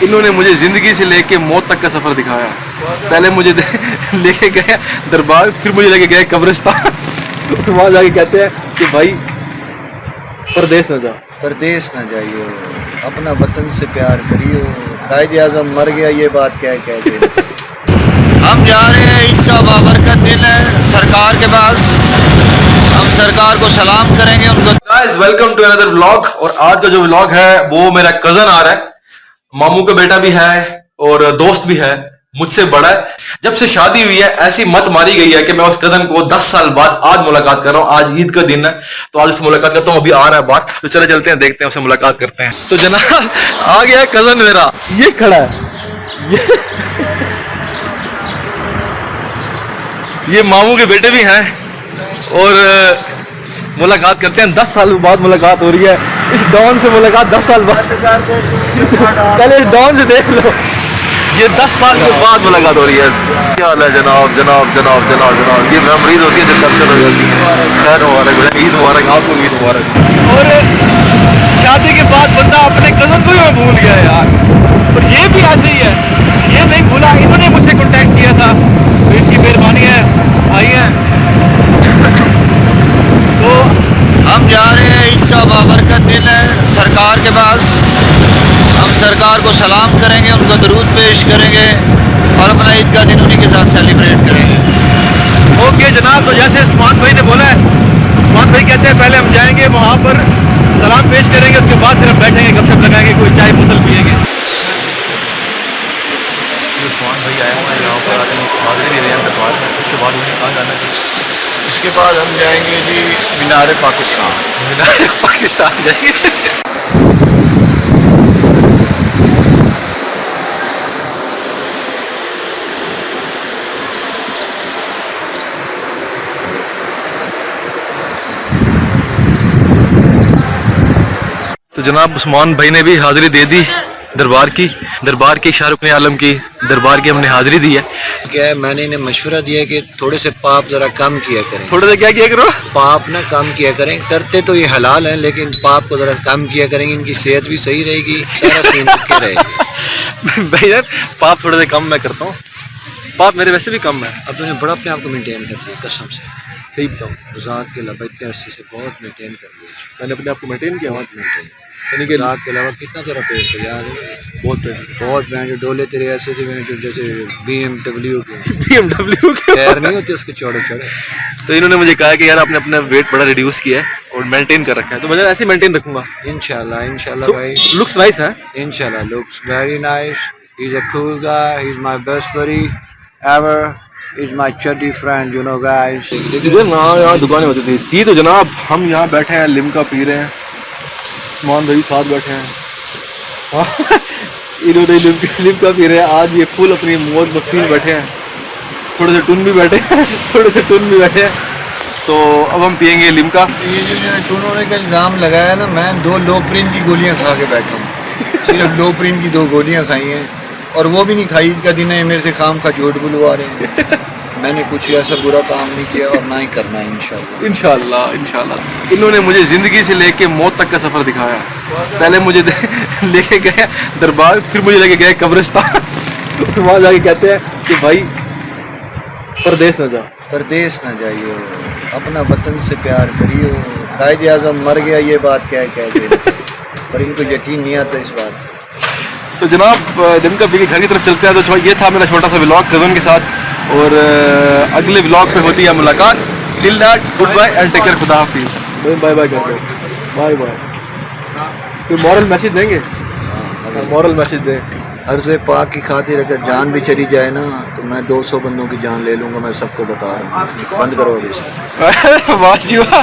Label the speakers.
Speaker 1: इन्होंने मुझे ज़िंदगी से लेके मौत तक का सफ़र दिखाया। पहले मुझे लेके गए दरबार, फिर मुझे लेके गए कब्रिस्तान। वहाँ जाके कहते हैं कि भाई परदेश न जाओ,
Speaker 2: परदेश न जाइयो, अपना वतन से प्यार करियो। कायदे आज़म मर गया, ये बात क्या कह दे। हम जा रहे हैं, इसका बाबरकत दिल है सरकार के पास। हम सरकार को सलाम करेंगे उनको।
Speaker 1: Guys welcome to another vlog. और आज का जो व्लॉग है वो मेरा कजन आ रहा है, मामू का बेटा भी है और दोस्त भी है, मुझसे बड़ा है। जब से शादी हुई है ऐसी मत मारी गई है कि मैं उस कजन को 10 साल बाद आज मुलाकात कर रहा हूँ। आज ईद का दिन है तो आज उससे मुलाकात करता हूँ। अभी आ रहा है बाहर, तो चले चलते हैं, देखते हैं, उससे मुलाकात करते हैं। तो जनाब आ गया है कजन मेरा, ये खड़ा है, ये मामू के बेटे भी हैं और मुलाकात करते हैं। 10 साल बाद मुलाकात हो रही है इस डॉन से, मुलाकात 10 साल बाद। पहले इस डॉन से देख लो, ये 10 साल के बाद मुलाकात हो रही है। क्या हाल है जनाब, जनाब जनाब जनाब जनाब। ये मेमोरीज होती है जो कैप्चर हो जाती है। खैर मुबारक, ईद मुबारक आपको, ईद मुबारक। और शादी के बाद बंदा अपने कजन को ही भूल गया यार। और ये भी ऐसे ही है, ये नहीं भूला। इन्होंने मुझसे कॉन्टेक्ट किया था, तो इनकी मेहरबानी है, आई है।
Speaker 2: तो हम जा रहे हैं, इसका बाबरकत दिल है सरकार के पास। हम सरकार को सलाम करेंगे, उनको दरूद पेश करेंगे और अपना ईद का दिन उन्हीं के साथ सेलिब्रेट करेंगे।
Speaker 1: ओके जनाब, तो जैसे उस्मान भाई ने बोला है, उस्मान भाई कहते हैं पहले हम जाएंगे वहाँ पर सलाम पेश करेंगे, उसके बाद फिर हम बैठेंगे, गपशप लगाएंगे, कोई चाय बोतल पिएंगे। उस्मान भाई आए हुए हैं यहाँ पर, आज हाजिरी दे रहे हैं दरबार में। उसके बाद उन्हें कहाँ जाना है?
Speaker 2: इसके बाद हम जाएंगे जी मीनार पाकिस्तान।
Speaker 1: मीनार पाकिस्तान जाएंगे। तो जनाब उस्मान भाई ने भी हाजिरी दे दी दरबार की शाहरुख ने आलम की दरबार की हमने हाजिरी दी है।
Speaker 2: क्या है, मैंने इन्हें मशवरा दिया कि थोड़े से पाप जरा कम किया करें।
Speaker 1: थोड़ा सा क्या किया करो,
Speaker 2: पाप ना कम किया करें। करते तो ये हलाल हैं, लेकिन पाप को जरा कम किया करेंगे, इनकी सेहत भी सही रहेगी, सारा सीन के रहेगा।
Speaker 1: भैया पाप थोड़े से कम मैं करता हूँ, पाप मेरे वैसे भी कम है।
Speaker 2: अब तूने बड़ा अपने आप को मेंटेन कर लिया, कसम से
Speaker 1: सही बताऊँ,
Speaker 2: मजाक के अलावा इतने अरसे से बहुत मेंटेन कर लिया।
Speaker 1: मैंने अपने आप को मेंटेन किया,
Speaker 2: बहुत मेंटेन। मजाक के अलावा कितना तेरा पेड़ था यार, बहुत बैंड जो डोले तेरे ऐसे थे जो जैसे BMW के पैर नहीं होते उसके चौड़े चौड़े।
Speaker 1: तो इन्होंने मुझे कहा कि यार आपने अपना वेट बड़ा रिड्यूस किया है और मेंटेन कर रखा है, तो मैं ऐसे मेंटेन रखूंगा
Speaker 2: इंशाल्लाह भाई।
Speaker 1: लुक्स नाइस है,
Speaker 2: इंशाल्लाह looks very nice. He is a cool guy, he is my best buddy ever, is my चड्डी फ्रेंड, यू नो गाइस।
Speaker 1: ना यहाँ दुकानें होती थी जी। तो जनाब हम यहाँ बैठे हैं, लिमका पी रहे हैं, उस्मान भाई साथ बैठे हैं। इन्होंने लिमका पी रहे हैं आज, ये फुल अपनी मौज मस्ती में बैठे हैं। थोड़े से टुन भी बैठे हैं, तो अब हम पियेंगे लिमका।
Speaker 2: ये जो टून होने का इल्ज़ाम लगाया ना, मैं 2 लोप्रिन की गोलियां खा के बैठा हूँ। सिर्फ लोप्रिन की 2 गोलियां खाई हैं और वो भी नहीं खाई। ईद का दिन है, मेरे से खाम खा झूठ बुलवा रहे हैं। मैंने कुछ ऐसा बुरा काम नहीं किया और ना ही करना है इंशाल्लाह। इन्होंने मुझे ज़िंदगी से लेके मौत तक का सफ़र दिखाया। पहले मुझे लेके गए दरबार, फिर मुझे लेके गए कब्रिस्तान। वहाँ जाके कहते हैं कि भाई परदेश न जाओ, परदेश न जाइयो, अपना वतन से प्यार करियो। कायदे आज़म मर गया, ये बात क्या कह दे, पर इनको यकीन नहीं आता इस बात।
Speaker 1: तो जनाब दिन का पी के घर की तरफ चलते हैं। तो ये था मेरा छोटा सा व्लॉग कज़न के साथ, और अगले व्लॉग पे होती है मुलाकात। Till that goodbye and take care, खुदा हाफिज़। बाय बाय कर दो, बाय बाय। कोई मॉरल मैसेज देंगे? मॉरल मैसेज दें।
Speaker 2: अर्ज़ पाक की खातिर अगर जान भी चली जाए ना, तो मैं 200 बंदों की जान ले लूँगा। मैं सबको बता रहा हूँ, बंद करो अभी।
Speaker 1: वाह जी वाह।